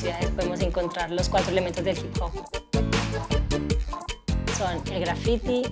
ciudades podemos encontrar los 4 elementos del hip hop. Son el graffiti,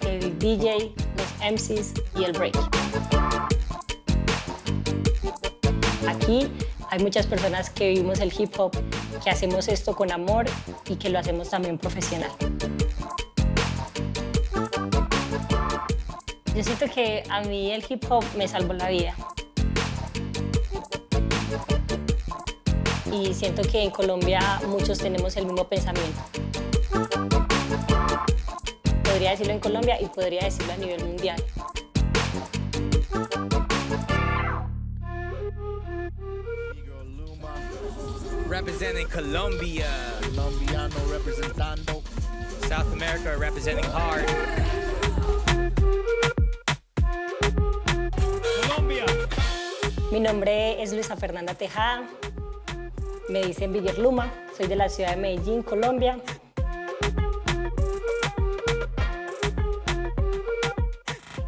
el DJ, los MCs y el break. Aquí hay muchas personas que vivimos el hip hop, que hacemos esto con amor y que lo hacemos también profesional. Yo siento que a mí el hip hop me salvó la vida. Y siento que en Colombia muchos tenemos el mismo pensamiento. Podría decirlo en Colombia y podría decirlo a nivel mundial. Representing Colombia. Colombiano representando. South America representing hard. Colombia. Mi nombre es Luisa Fernanda Tejada. Me dicen Bigger Luma. Soy de la ciudad de Medellín, Colombia.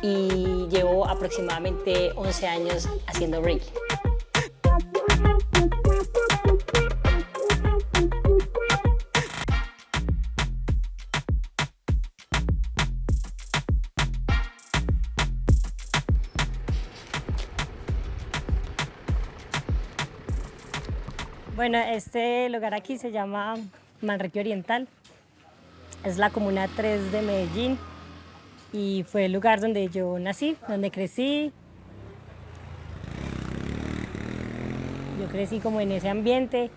Y llevo aproximadamente 11 años haciendo reggae. Bueno, este lugar aquí se llama Manrique Oriental. Es la comuna 3 de Medellín y fue el lugar donde yo nací, donde crecí. Yo crecí como en ese ambiente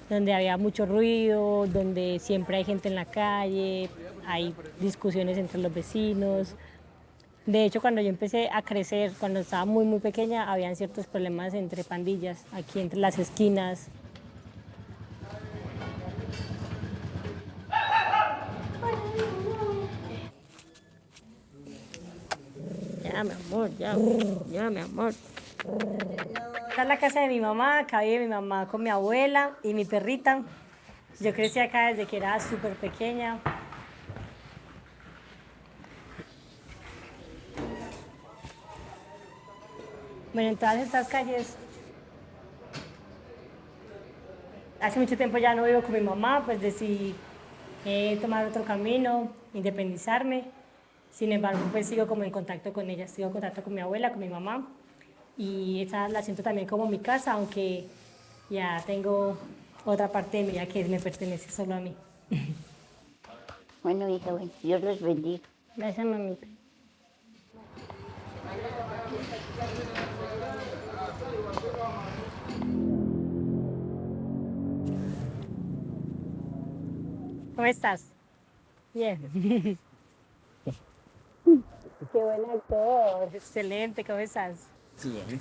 donde había mucho ruido, donde siempre hay gente en la calle, hay discusiones entre los vecinos. De hecho, cuando yo empecé a crecer, cuando estaba muy pequeña, habían ciertos problemas entre pandillas, aquí entre las esquinas. Ya, mi amor, ya, mi amor. Esta es la casa de mi mamá, acá vive mi mamá con mi abuela y mi perrita. Yo crecí acá desde que era súper pequeña. Bueno, en todas estas calles, hace mucho tiempo ya no vivo con mi mamá, pues decidí tomar otro camino, independizarme. Sin embargo, pues sigo como en contacto con ella, sigo en contacto con mi abuela, con mi mamá. Y esa la siento también como mi casa, aunque ya tengo otra parte de mi vida que me pertenece solo a mí. Bueno, hija, bueno, Dios los bendiga. Gracias, mamita. ¿Cómo estás? Bien. Qué buen actor. Excelente, ¿cómo estás? Bien.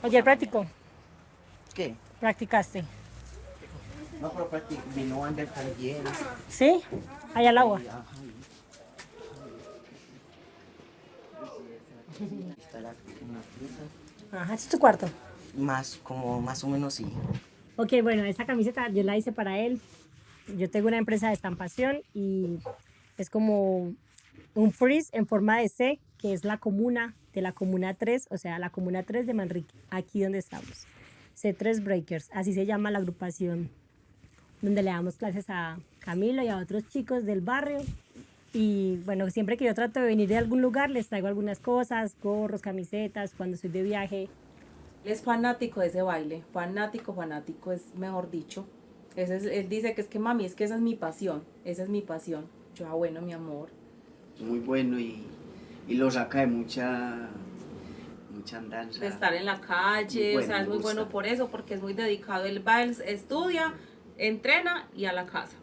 Oye, práctico. ¿Qué? ¿Practicaste? No, pero vino Ander también. ¿Sí? Allá al agua. Ajá, ¿este es tu cuarto? Más o menos sí. Ok, bueno, esta camiseta yo la hice para él. Yo tengo una empresa de estampación y es como un freeze en forma de C, que es la comuna de la comuna 3, o sea, la comuna 3 de Manrique, aquí donde estamos. C3 Breakers, así se llama la agrupación donde le damos clases a Camilo y a otros chicos del barrio. Y bueno, siempre que yo trato de venir de algún lugar, les traigo algunas cosas, gorros, camisetas, cuando estoy de viaje. Él es fanático de ese baile, fanático es mejor dicho. Él dice que es que mami, es que esa es mi pasión, esa es mi pasión. Yo, bueno, mi amor. Muy bueno y lo saca de mucha andanza. De estar en la calle, Muy o sea, es me muy bueno gusta. por eso, porque es muy dedicado. Él va, él estudia, entrena y a la casa.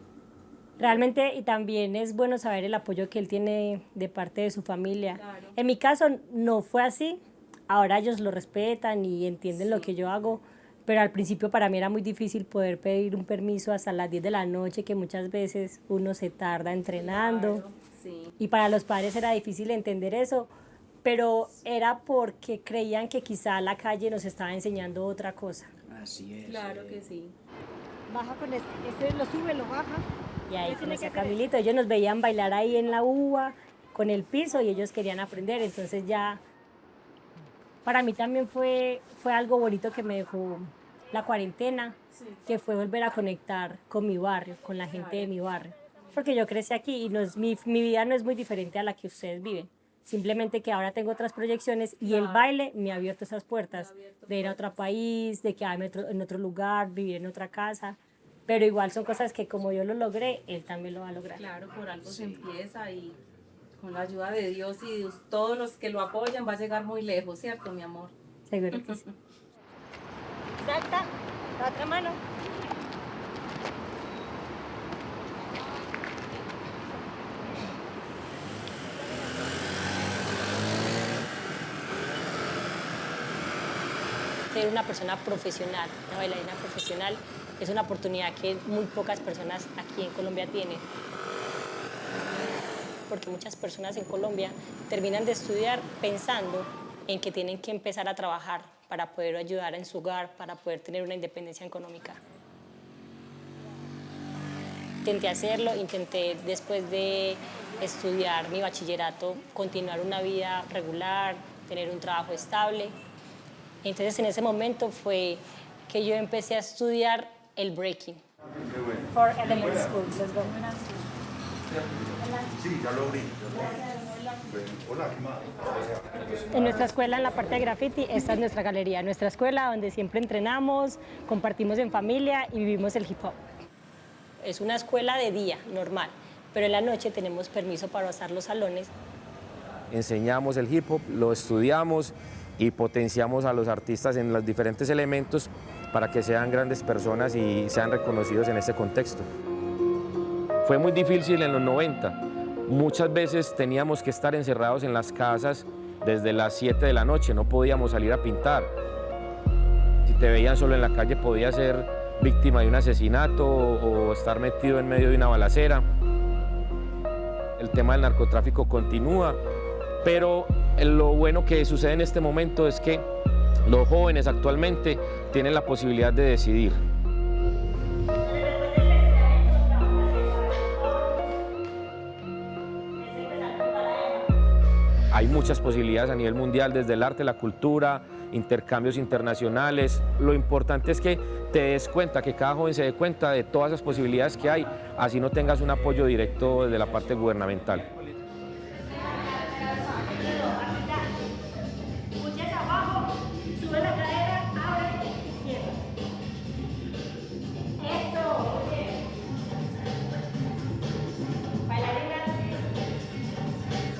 Realmente, y también es bueno saber el apoyo que él tiene de parte de su familia. Claro. En mi caso no fue así, ahora ellos lo respetan y entienden Sí. lo que yo hago, pero al principio para mí era muy difícil poder pedir un permiso hasta las 10 de la noche, que muchas veces uno se tarda entrenando. Claro, sí. Y para los padres era difícil entender eso, pero era porque creían que quizá la calle nos estaba enseñando otra cosa. Así es. Claro que sí. Baja con este lo sube, lo baja. Y ahí conocí a Camilito, ellos nos veían bailar ahí en la uva, con el piso, y ellos querían aprender, entonces ya para mí también fue algo bonito que me dejó la cuarentena, que fue volver a conectar con mi barrio, con la gente de mi barrio. Porque yo crecí aquí y no es, mi vida no es muy diferente a la que ustedes viven. Simplemente que ahora tengo otras proyecciones y el baile me ha abierto esas puertas de ir a otro país, de quedarme en otro lugar, vivir en otra casa. Pero igual son cosas que como yo lo logré, él también lo va a lograr. Claro, por algo se empieza y con la ayuda de Dios y de todos los que lo apoyan va a llegar muy lejos, ¿cierto, mi amor? Seguro que sí. Salta, la otra mano. Ser una persona profesional, una bailarina profesional, es una oportunidad que muy pocas personas aquí en Colombia tienen. Porque muchas personas en Colombia terminan de estudiar pensando en que tienen que empezar a trabajar para poder ayudar en su hogar, para poder tener una independencia económica. Intenté hacerlo, intenté después de estudiar mi bachillerato, continuar una vida regular, tener un trabajo estable. Entonces en ese momento fue que yo empecé a estudiar el breaking. For elementary school, let's go. Sí, ya lo abrí. Hola, ¿qué más? En nuestra escuela, en la parte de graffiti, esta es nuestra galería, nuestra escuela donde siempre entrenamos, compartimos en familia y vivimos el hip hop. Es una escuela de día, normal, pero en la noche tenemos permiso para usar los salones. Enseñamos el hip hop, lo estudiamos y potenciamos a los artistas en los diferentes elementos para que sean grandes personas y sean reconocidos en este contexto. Fue muy difícil en los 90. Muchas veces teníamos que estar encerrados en las casas desde las 7 de la noche, no podíamos salir a pintar. Si te veían solo en la calle podías ser víctima de un asesinato o estar metido en medio de una balacera. El tema del narcotráfico continúa, pero lo bueno que sucede en este momento es que los jóvenes actualmente tienen la posibilidad de decidir. Hay muchas posibilidades a nivel mundial, desde el arte, la cultura, intercambios internacionales. Lo importante es que te des cuenta, que cada joven se dé cuenta de todas esas posibilidades que hay, así no tengas un apoyo directo desde la parte gubernamental.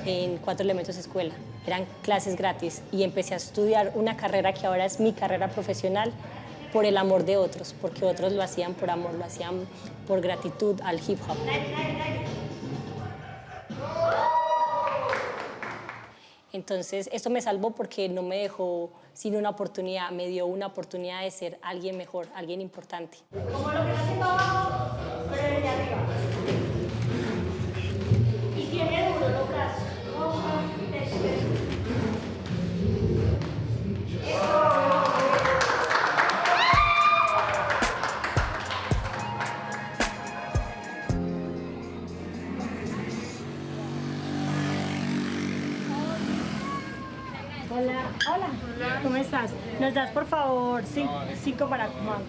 En 4 Elementos Escuela. Eran clases gratis y empecé a estudiar una carrera que ahora es mi carrera profesional por el amor de otros, porque otros lo hacían por amor, lo hacían por gratitud al hip hop. Entonces, esto me salvó porque no me dejó sin una oportunidad, me dio una oportunidad de ser alguien mejor, alguien importante. Como lo que está haciendo abajo, pero desde arriba. Y tiene duro los brazos. Hola, hola, ¿cómo estás? ¿Nos das por favor 5 maracumangos?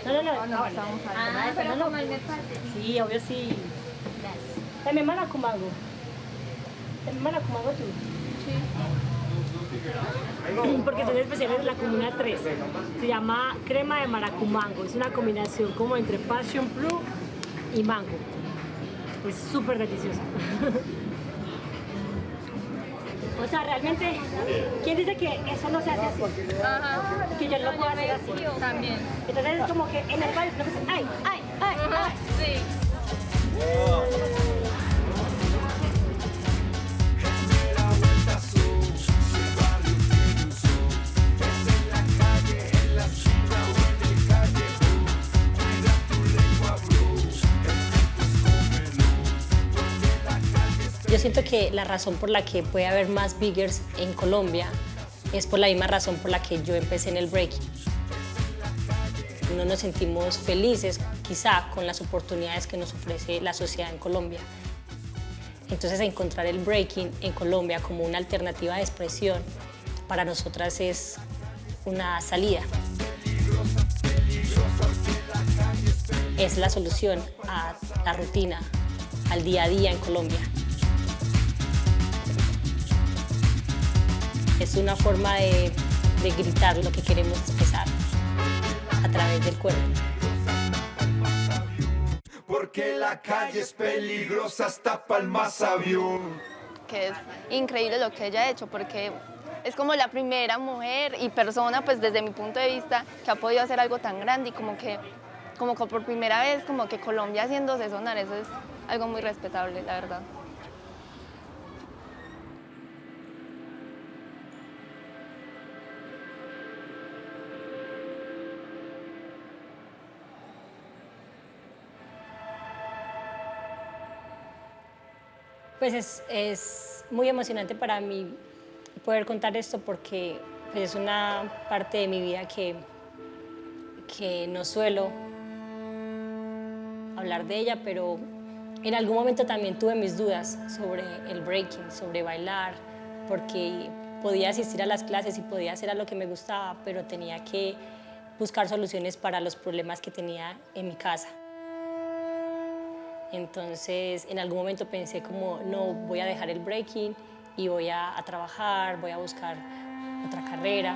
No, pero no. Sí, obvio sí. También maracumango. ¿También maracumango tú? Sí. Porque son especiales de la Comuna 3. Se llama crema de maracumango. Es una combinación como entre passion fruit y mango. Es súper deliciosa. O sea, realmente, ¿quién dice que eso no se hace así? Ajá. Que yo no lo puedo hacer así. También. Entonces es como que en el baile no me dicen, ¡ay, ay, ay, ay! Sí. Yo siento que la razón por la que puede haber más biggers en Colombia es por la misma razón por la que yo empecé en el breaking. No nos sentimos felices, quizá, con las oportunidades que nos ofrece la sociedad en Colombia. Entonces, encontrar el breaking en Colombia como una alternativa de expresión para nosotras es una salida. Es la solución a la rutina, al día a día en Colombia. Es una forma de gritar lo que queremos expresar a través del cuerpo. Porque la calle es peligrosa hasta pa'l más avión. Que es increíble lo que ella ha hecho, porque es como la primera mujer y persona, pues desde mi punto de vista, que ha podido hacer algo tan grande y como que por primera vez, como que Colombia haciéndose sonar, eso es algo muy respetable, la verdad. Pues es muy emocionante para mí poder contar esto porque pues, es una parte de mi vida que no suelo hablar de ella, pero en algún momento también tuve mis dudas sobre el breaking, sobre bailar, porque podía asistir a las clases y podía hacer a lo que me gustaba, pero tenía que buscar soluciones para los problemas que tenía en mi casa. Entonces, en algún momento pensé como, no, voy a dejar el breaking y voy a trabajar, voy a buscar otra carrera.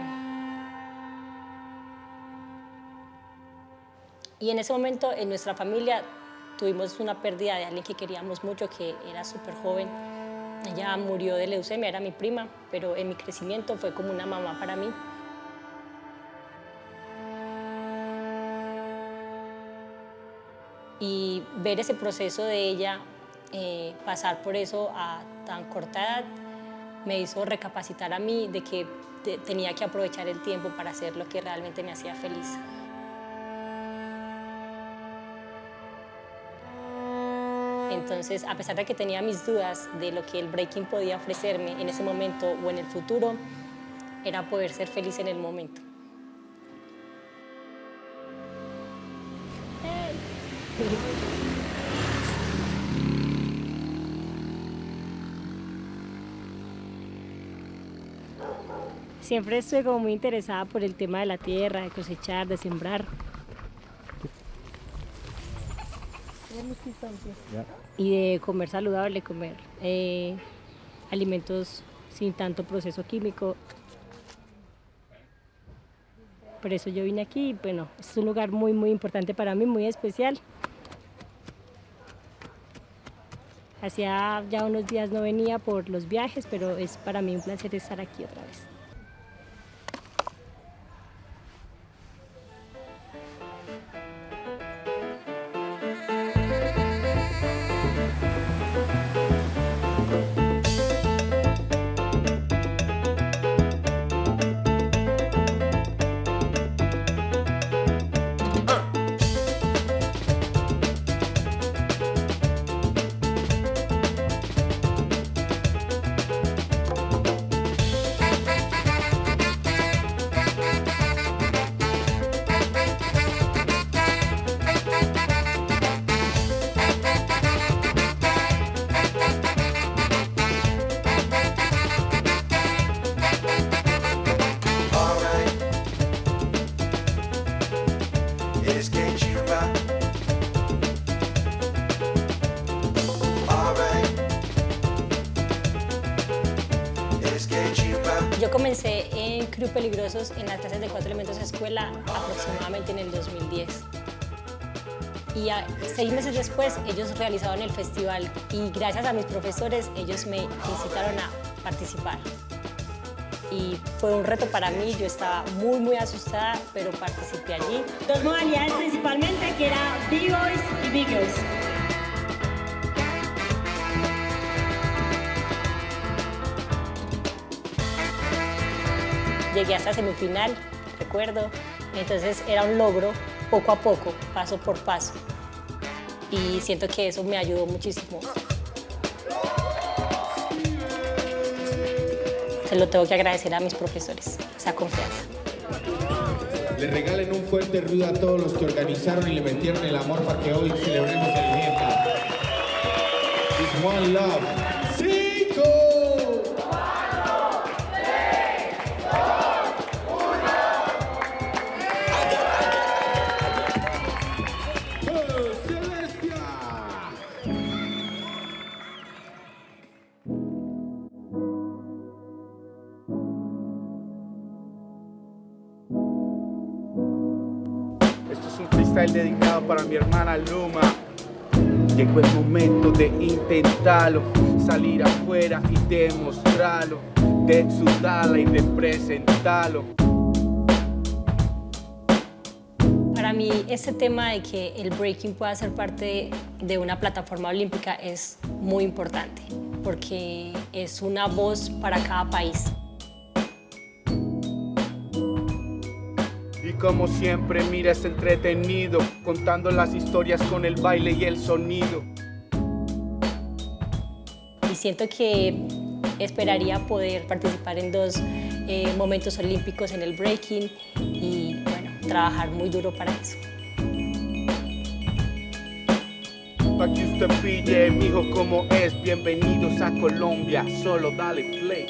Y en ese momento, en nuestra familia, tuvimos una pérdida de alguien que queríamos mucho, que era súper joven. Ella murió de leucemia, era mi prima, pero en mi crecimiento fue como una mamá para mí. Y ver ese proceso de ella, pasar por eso a tan corta edad, me hizo recapacitar a mí de que tenía que aprovechar el tiempo para hacer lo que realmente me hacía feliz. Entonces, a pesar de que tenía mis dudas de lo que el breaking podía ofrecerme en ese momento o en el futuro, era poder ser feliz en el momento. Siempre estuve como muy interesada por el tema de la tierra, de cosechar, de sembrar. Y de comer saludable, comer alimentos sin tanto proceso químico. Por eso yo vine aquí y bueno, es un lugar muy, muy importante para mí, muy especial. Hacía ya unos días no venía por los viajes, pero es para mí un placer estar aquí otra vez. Yo comencé en Crew Peligrosos en las clases de 4 elementos de escuela aproximadamente en el 2010. Y 6 meses después ellos realizaron el festival y gracias a mis profesores ellos me incitaron a participar. Y fue un reto para mí, yo estaba muy, muy asustada, pero participé allí. 2 modalidades principalmente, que era B-Boys y B-Girls. Llegué hasta semifinal, recuerdo, entonces era un logro poco a poco, paso por paso. Y siento que eso me ayudó muchísimo. Se lo tengo que agradecer a mis profesores, esa confianza. Le regalen un fuerte ruido a todos los que organizaron y le metieron el amor para que hoy celebremos el día. It's one love. 5, 4, 3, 2, 1. freestyle dedicado para mi hermana Luma. Llegó el momento de intentarlo, salir afuera y demostrarlo, de sudarla y de presentarlo. Para mí, este tema de que el breaking pueda ser parte de una plataforma olímpica es muy importante, porque es una voz para cada país. Y como siempre, mira, es entretenido, contando las historias con el baile y el sonido. Y siento que esperaría poder participar en 2 momentos olímpicos en el breaking y, bueno, trabajar muy duro para eso. Pa' que usted pille, mijo, como es, bienvenidos a Colombia, solo dale play.